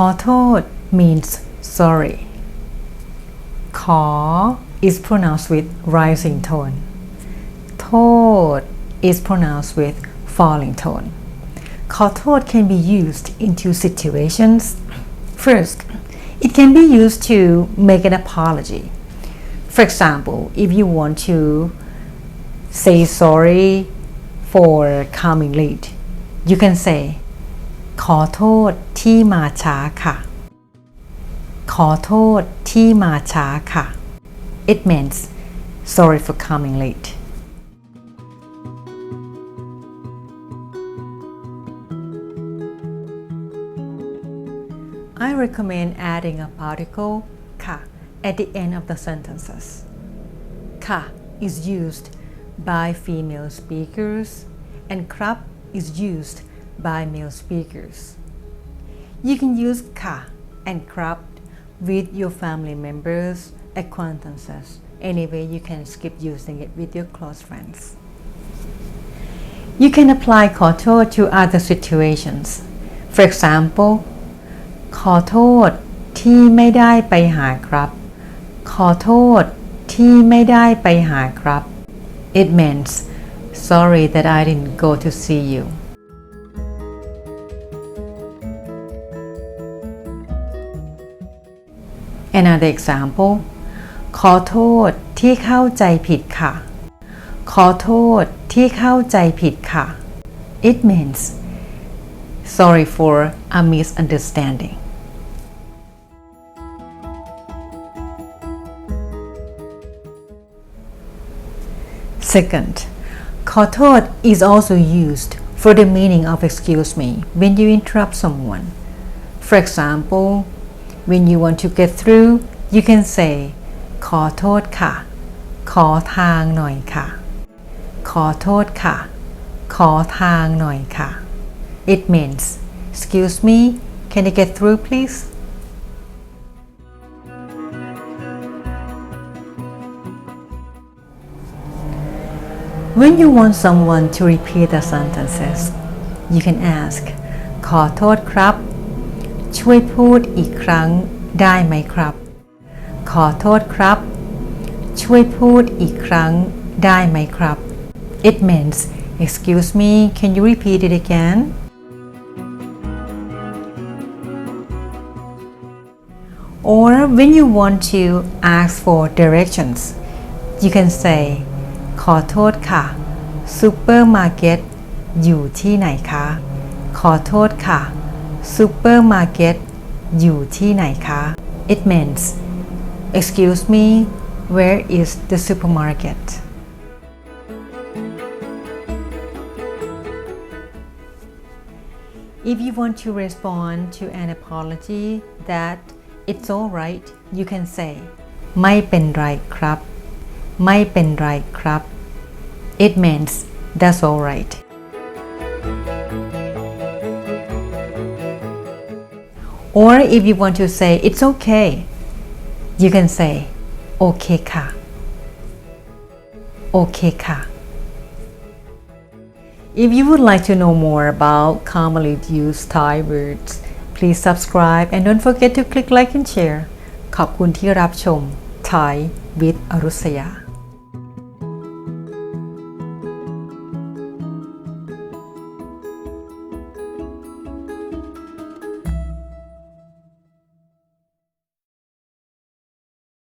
ขอโทษ means sorry. ขอ is pronounced with rising tone. โทษ is pronounced with falling tone. ขอโทษ can be used in two situations. First, it can be used to make an apology. For example, if you want to say sorry for coming late, you can say ขอโทษที่มาช้าค่ะ ขอโทษที่มาช้าค่ะ It means sorry for coming late. I recommend adding a particle ค่ะ at the end of the sentences. ค่ะ is used by female speakers and ครับ is used by male speakers. You can use ค่ะ and ครับ with your family members, acquaintances. Anyway, you can skip using it with your close friends. You can apply ขอโทษ to other situations. For example, ขอโทษที่ไม่ได้ไปหาครับ ขอโทษที่ไม่ได้ไปหาครับ It means sorry that I didn't go to see you. Another example ขอโทษที่เข้าใจผิดค่ะ ขอโทษที่เข้าใจผิดค่ะ It means sorry for a misunderstanding. Second, ขอโทษ is also used for the meaning of excuse me when you interrupt someone. For example, when you want to get through, you can say ขอโทษค่ะ ขอทางหน่อยค่ะ ขอโทษค่ะ ขอทางหน่อยค่ะ It means excuse me, can you get through please? When you want someone to repeat the sentences, you can ask ขอโทษครับ ช่วยพูดอีกครั้งได้ไหมครับ ขอโทษครับ ช่วยพูดอีกครั้งได้ไหมครับ It means excuse me, can you repeat it again? Or when you want to ask for directions, you can say ขอโทษค่ะซูเปอร์มาร์เก็ตอยู่ที่ไหนคะขอโทษค่ะซูเปอร์มาร์เก็ตอยู่ที่ไหนคะ It means excuse me, where is the supermarket? If you want to respond to an apology that it's alright, you can say ไม่เป็นไรครับไม่เป็นไรครับ It means that's alright. Or if you want to say it's okay, you can say โอเคค่ะโอเคค่ะ If you would like to know more about commonly used Thai words, please subscribe and don't forget to click like and share. ขอบคุณที่รับชม Thai with อรุษยา